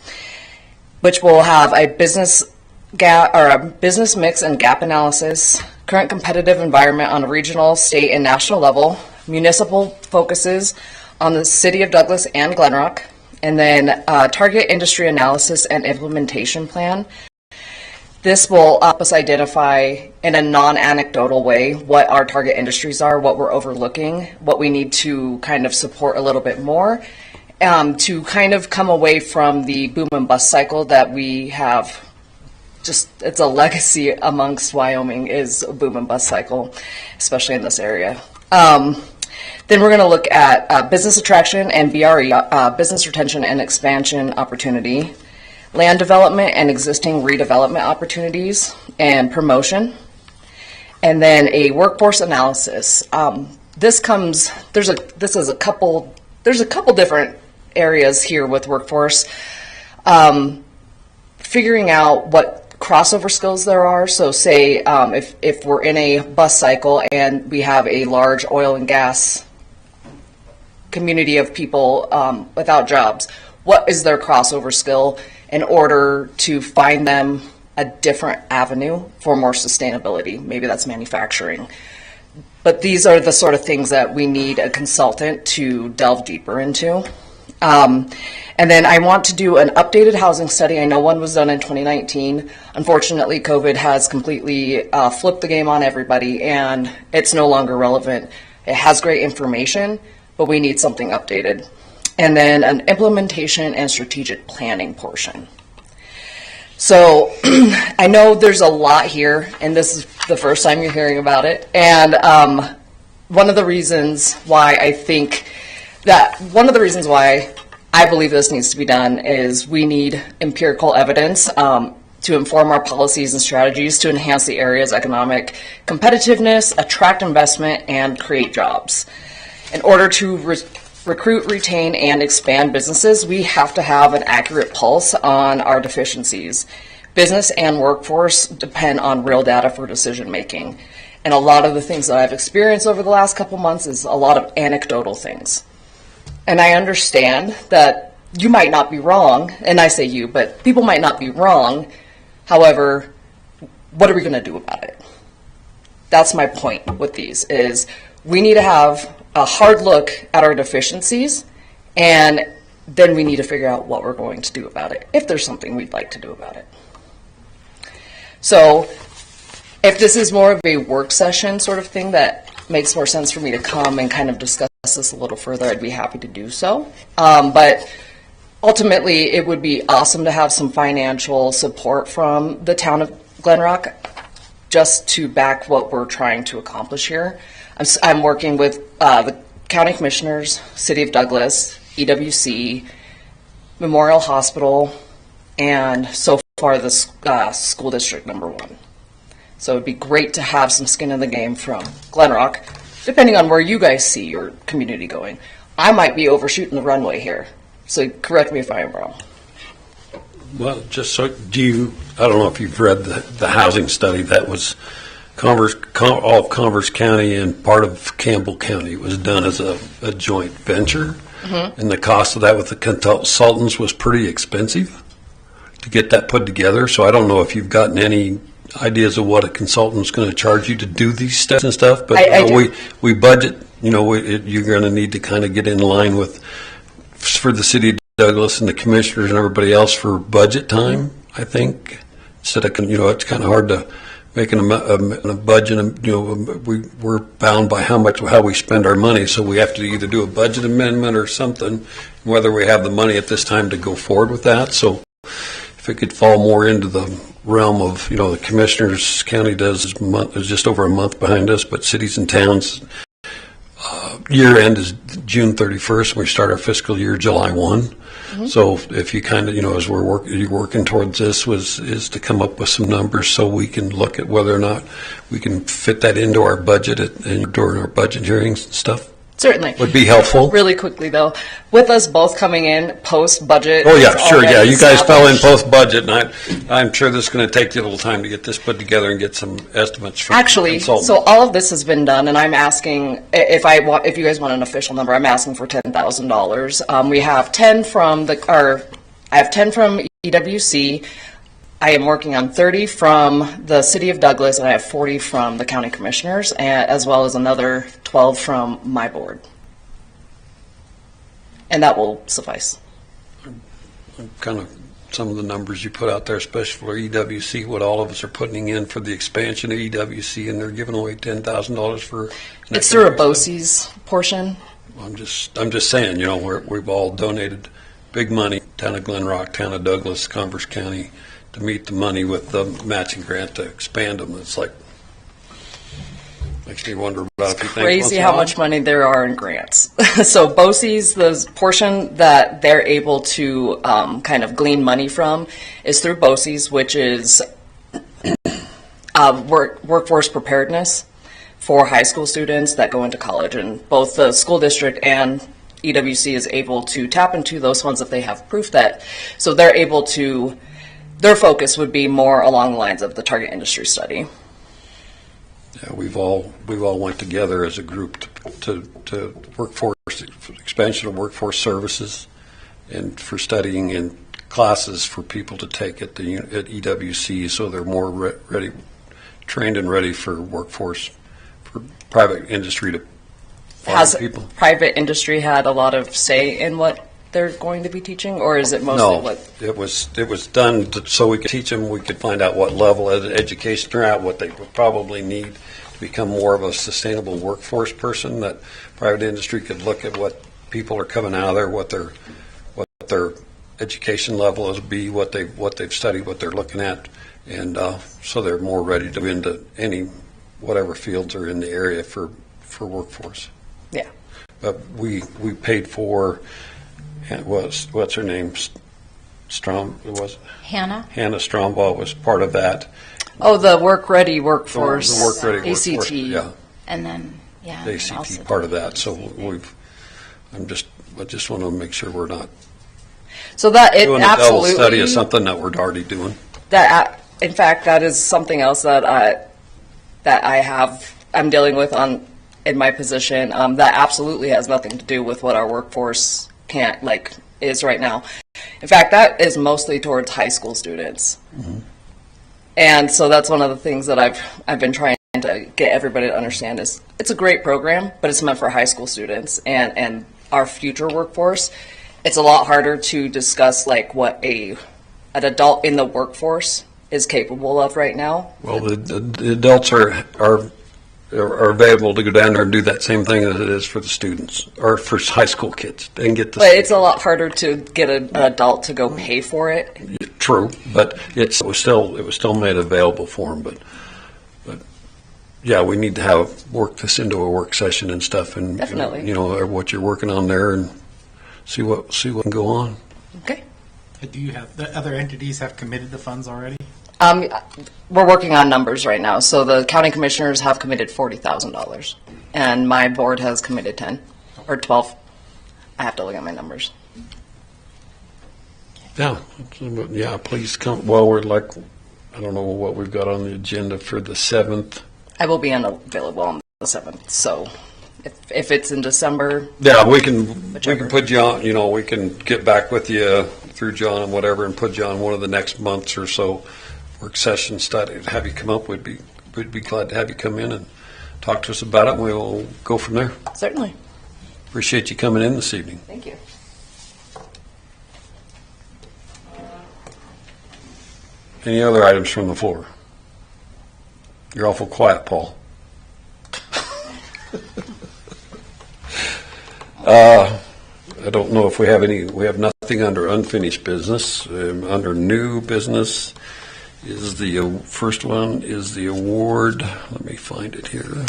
which will have a business gap or a business mix and gap analysis, current competitive environment on a regional, state, and national level, municipal focuses on the City of Douglas and Glen Rock, and then target industry analysis and implementation plan. This will help us identify in a non-anecdotal way what our target industries are, what we're overlooking, what we need to kind of support a little bit more, to kind of come away from the boom and bust cycle that we have. Just, it's a legacy amongst Wyoming is a boom and bust cycle, especially in this area. Then we're going to look at business attraction and BRE, business retention and expansion opportunity, land development and existing redevelopment opportunities, and promotion. And then a workforce analysis. There's a couple different areas here with workforce. Figuring out what crossover skills there are. So say if we're in a bus cycle and we have a large oil and gas community of people without jobs, what is their crossover skill in order to find them a different avenue for more sustainability? Maybe that's manufacturing. But these are the sort of things that we need a consultant to delve deeper into. And then I want to do an updated housing study. I know one was done in 2019. Unfortunately, COVID has completely flipped the game on everybody, and it's no longer relevant. It has great information, but we need something updated. And then an implementation and strategic planning portion. So I know there's a lot here, and this is the first time you're hearing about it. And one of the reasons why I believe this needs to be done is we need empirical evidence to inform our policies and strategies to enhance the area's economic competitiveness, attract investment, and create jobs. In order to recruit, retain, and expand businesses, we have to have an accurate pulse on our deficiencies. Business and workforce depend on real data for decision making. And a lot of the things that I've experienced over the last couple months is a lot of anecdotal things. And I understand that you might not be wrong, and I say you, but people might not be wrong. However, what are we going to do about it? That's my point with these, is we need to have a hard look at our deficiencies, and then we need to figure out what we're going to do about it, if there's something we'd like to do about it. So if this is more of a work session sort of thing that makes more sense for me to come and kind of discuss this a little further, I'd be happy to do so. But ultimately, it would be awesome to have some financial support from the town of Glen Rock just to back what we're trying to accomplish here. I'm working with the county commissioners, City of Douglas, EWC, Memorial Hospital, and so far the school district #1. So it'd be great to have some skin in the game from Glen Rock, depending on where you guys see your community going. I might be overshooting the runway here, so correct me if I am wrong. Well, just so, I don't know if you've read the housing study that was all of Converse County and part of Campbell County. It was done as a joint venture, and the cost of that with the consultants was pretty expensive to get that put together. So I don't know if you've gotten any ideas of what a consultant's going to charge you to do these steps and stuff, but we budget, you're going to need to kind of get in line with, for the city of Douglas and the commissioners and everybody else for budget time, I think. Instead of, it's kind of hard to make a budget, we're bound by how we spend our money, so we have to either do a budget amendment or something, whether we have the money at this time to go forward with that. So if it could fall more into the realm of, the commissioners, county is just over a month behind us, but cities and towns, year end is June 31st. We start our fiscal year July 1. So if you kind of, as you're working towards this is to come up with some numbers so we can look at whether or not we can fit that into our budget and during our budget hearings and stuff. Certainly. Would be helpful. Really quickly, though, with us both coming in post-budget. Oh, yeah, sure, yeah. You guys fell in post-budget, and I'm sure this is going to take you a little time to get this put together and get some estimates from Actually, consultants. so all of this has been done, and I'm asking, if you guys want an official number, I'm asking for $10,000. We have 10 from I have 10 from EWC. I am working on 30 from the City of Douglas, and I have 40 from the county commissioners, as well as another 12 from my board. And that will suffice. Kind of some of the numbers you put out there, especially for EWC, what all of us are putting in for the expansion of EWC, and they're giving away $10,000 for. It's through a BOCES portion. I'm just saying, we've all donated big money, town of Glen Rock, town of Douglas, Converse County, to meet the money with the matching grant to expand them. It's like, makes me wonder about if you think. Crazy how much money there are in grants. So BOCES, the portion that they're able to kind of glean money from is through BOCES, which is workforce preparedness for high school students that go into college. And both the school district and EWC is able to tap into those funds if they have proof that, so they're able to, their focus would be more along the lines of the target industry study. Yeah, we've all went together as a group to workforce expansion of workforce services, and for studying in classes for people to take at EWC, so they're more ready, trained and ready for workforce, for private industry to find Has people. Private industry had a lot of say in what they're going to be teaching, or is it mostly what? It was done so we could teach them. We could find out what level of education they're at, what they would probably need to become more of a sustainable workforce person. That private industry could look at what people are coming out of there, what their education level is, what they've studied, what they're looking at, and so they're more ready to go into whatever fields are in the area for workforce. Yeah. But we paid for. What's her name? Hannah? Hannah Strombaugh was part of that. Oh, the work-ready workforce. The work-ready ACT. workforce, yeah. And then, yeah. The ACT also part of that. So I just want to make sure we're not So that it doing a double absolutely. study of something that we're already doing. In fact, that is something else that I'm dealing with in my position. That absolutely has nothing to do with what our workforce is right now. In fact, that is mostly towards high school students. Mm-hmm. And so that's one of the things that I've been trying to get everybody to understand is it's a great program, but it's meant for high school students and our future workforce. It's a lot harder to discuss like what an adult in the workforce is capable of right now. Well, the adults are available to go down there and do that same thing as it is for the students, or for high school kids. They can get the. But it's a lot harder to get an adult to go pay for it. True, but it was still made available for them. But yeah, we need to work this into a work session and stuff, and Definitely. you know what you're working on there, and see what can go on. Okay. Do you have, the other entities have committed the funds already? We're working on numbers right now. So the county commissioners have committed $40,000, and my board has committed 10 or 12. I have to look at my numbers. Yeah, please come. Well, we're like, I don't know what we've got on the agenda for the 7th. I will be unavailable on the 7th. So if it's in December, Yeah, we can Whichever. put you on. You know, we can get back with you through John and whatever, and put you on one of the next months or so work session study. Have you come up? We'd be glad to have you come in and talk to us about it, and we'll go from there. certainly. Appreciate you coming in this evening. Thank you. Any other items from the floor? You're awful quiet, Paul. I don't know if we have any. We have nothing under unfinished business. Under new business is the first one is the award. Let me find it here.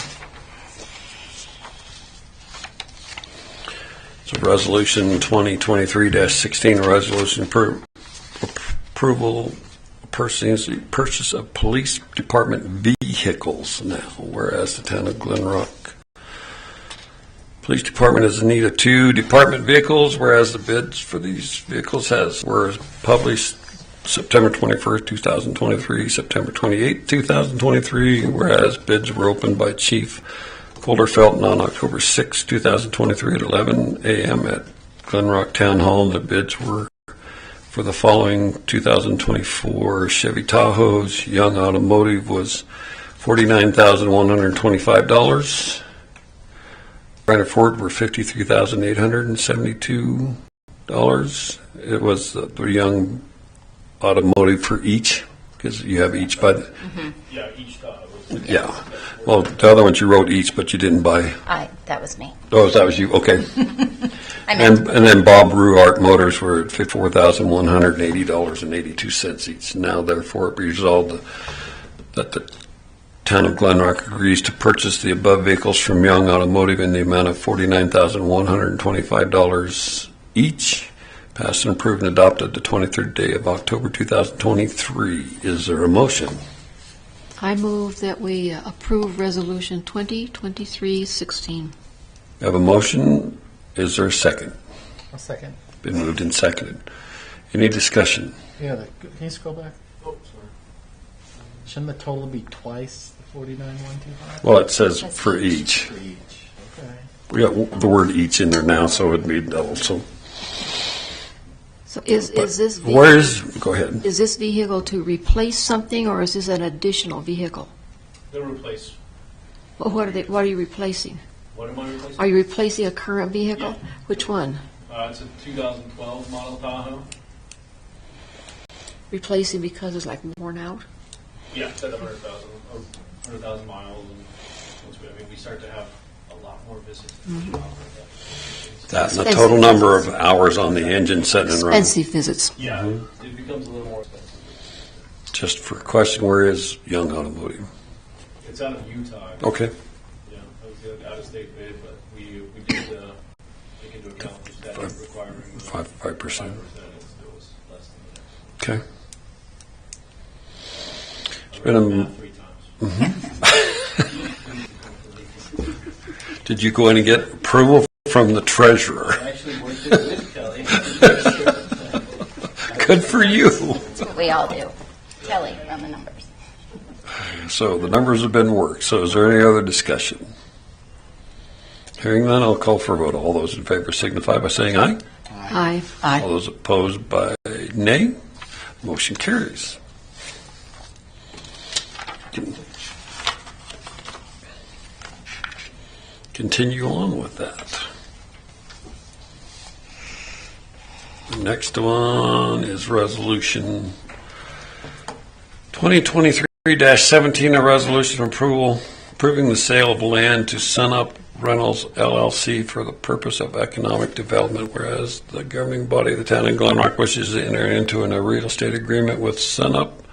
It's a resolution 2023-16, a resolution approval purchase of police department vehicles now, whereas the town of Glen Rock Police Department is in need of 2 department vehicles, whereas the bids for these vehicles were published September 21st, 2023, September 28th, 2023, whereas bids were opened by Chief Colder Felton on October 6, 2023 at 11 a.m. at Glen Rock Town Hall. The bids were for the following 2024 Chevy Tahoes. Young Automotive was $49,125. Brandon Ford were $53,872. It was the Young Automotive for each, because you have each by the. Yeah, each Tahoe. Yeah. Well, the other ones you wrote each, but you didn't buy. That was me. Oh, that was you. Okay. I mean, And then Bob Ruart Motors were at $54,180.82 each. Now, therefore, it be resolved that the town of Glen Rock agrees to purchase the above vehicles from Young Automotive in the amount of $49,125 each. Passed and approved and adopted the 23rd day of October 2023. Is there a motion? I move that we approve Resolution 2023-16. We have a motion. Is there a second? A second. Been moved and seconded. Any discussion? Yeah, can you scroll back? Oh, sorry. Shouldn't the total be twice the 49,125? Well, it says for each. For each, okay. We got the word each in there now, so it'd be double. So So is this go ahead. Is this vehicle to replace something, or is this an additional vehicle? They'll replace. Well, what are you replacing? What am I replacing? Are you replacing a current vehicle? Yeah. Which one? It's a 2012 model Tahoe. Replacing because it's like worn out? Yeah, it's at 100,000 miles, and once we start to have a lot more visits. That and the total number of hours on the engine sitting and running. Expensive visits. Yeah, it becomes a little more expensive. Just for a question, where is Young Automotive? It's out of Utah. Okay. Yeah, that was the out-of-state bid, but we did take into account the statute requiring 5%. 5%. It was less than that. Okay. It's been a. Did you go in and get approval from the treasurer? I actually worked it with Kelly. Good for you. that's what we all do. Kelly, run the numbers. So the numbers have been worked. So is there any other discussion? Hearing none, I'll call for a vote. All those in favor signify by saying aye. Aye. All those opposed by nay. Motion carries. continue on with that. The next one is Resolution 2023-17, a resolution of approval approving the sale of land to Sunup Rentals LLC for the purpose of economic development, whereas the governing body of the town of Glen Rock wishes to enter into a real estate agreement with Sunup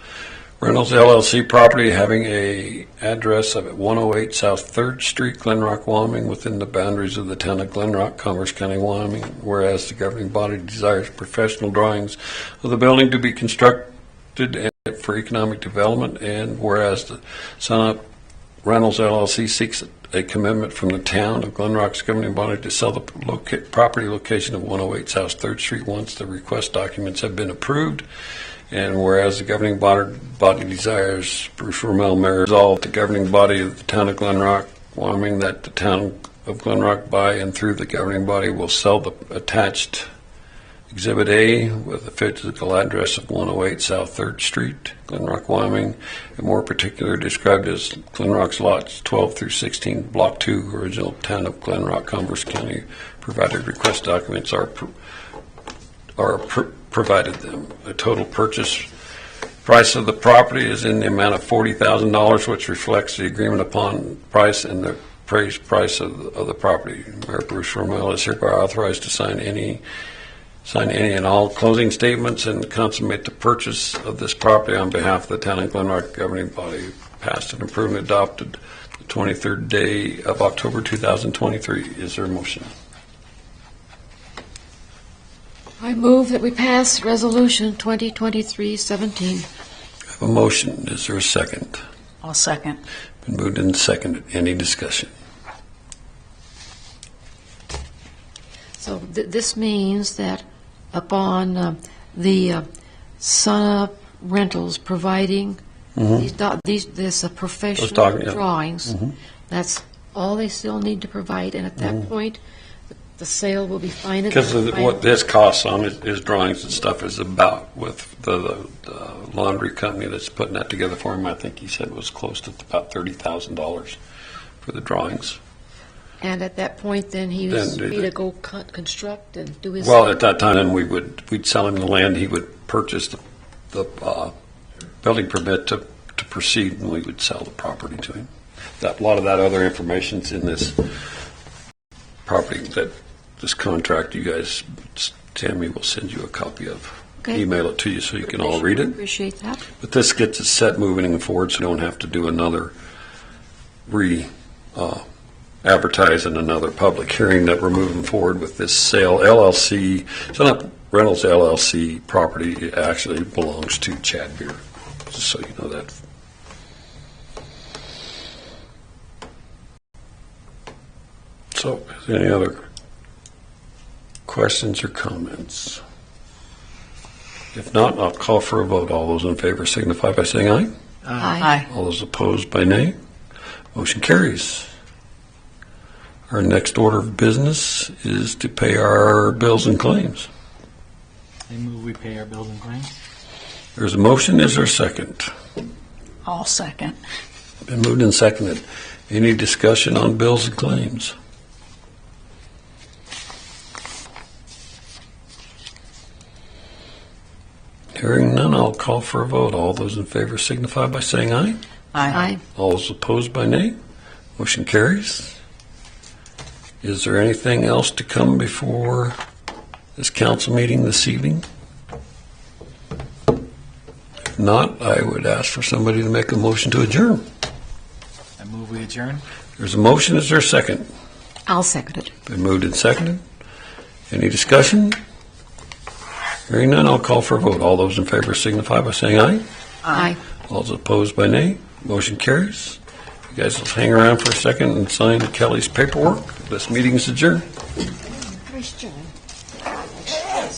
Rentals LLC property having a address of 108 South 3rd Street, Glen Rock, Wyoming, within the boundaries of the town of Glen Rock, Commerce County, Wyoming, whereas the governing body desires professional drawings of the building to be constructed for economic development, and whereas the Sunup Rentals LLC seeks a commitment from the town of Glen Rock's governing body to sell the property location of 108 South 3rd Street once the request documents have been approved. And whereas the governing body desires, Bruce Rommel, Mayor, resolve the governing body of the town of Glen Rock, Wyoming, that the town of Glen Rock by and through the governing body will sell the attached Exhibit A with a physical address of 108 South 3rd Street, Glen Rock, Wyoming, and more particularly described as Glen Rock's lots 12 through 16, Block 2, original town of Glen Rock, Commerce County, provided request documents are provided them. The total purchase price of the property is in the amount of $40,000, which reflects the agreement upon price and the appraised price of the property. Mayor Bruce Rommel is hereby authorized to sign any and all closing statements and consummate the purchase of this property on behalf of the town of Glen Rock governing body, passed and approved and adopted the 23rd day of October 2023. Is there a motion? I move that we pass Resolution 2023-17. I have a motion. Is there a second? I'll second. Been moved and seconded. Any discussion? So this means that upon the Sunup Rentals providing this professional drawings, that's all they still need to provide, and at that point, the sale will be financed. Because what this costs on his drawings and stuff is about with the laundry company that's putting that together for him. I think he said it was close to about $30,000 for the drawings. And at that point, then he was free to go construct and do his. Well, at that time, then we'd sell him the land. He would purchase the building permit to proceed, and we would sell the property to him. A lot of that other information's in this property, this contract. You guys, Tammy will send you a copy of. Okay. Email it to you so you can all read it. Appreciate that. But this gets it set moving forward, so you don't have to do another advertise in another public hearing, that we're moving forward with this sale. LLC, Sunup Rentals LLC property actually belongs to Chad Beer, just so you know that. So, is there any other questions or comments? If not, I'll call for a vote. All those in favor signify by saying aye. Aye. All those opposed by nay. Motion carries. Our next order of business is to pay our bills and claims. I move we pay our bills and claims. There's a motion. Is there a second? I'll second. Been moved and seconded. Any discussion on bills and claims? Hearing none, I'll call for a vote. All those in favor signify by saying aye. Aye. All those opposed by nay. Motion carries. Is there anything else to come before this council meeting this evening? If not, I would ask for somebody to make a motion to adjourn. I move we adjourn. There's a motion. Is there a second? I'll second it. Been moved and seconded. Any discussion? Hearing none, I'll call for a vote. All those in favor signify by saying aye. Aye. All those opposed by nay. Motion carries. You guys will hang around for a second and sign Kelly's paperwork. This meeting is adjourned. Christian.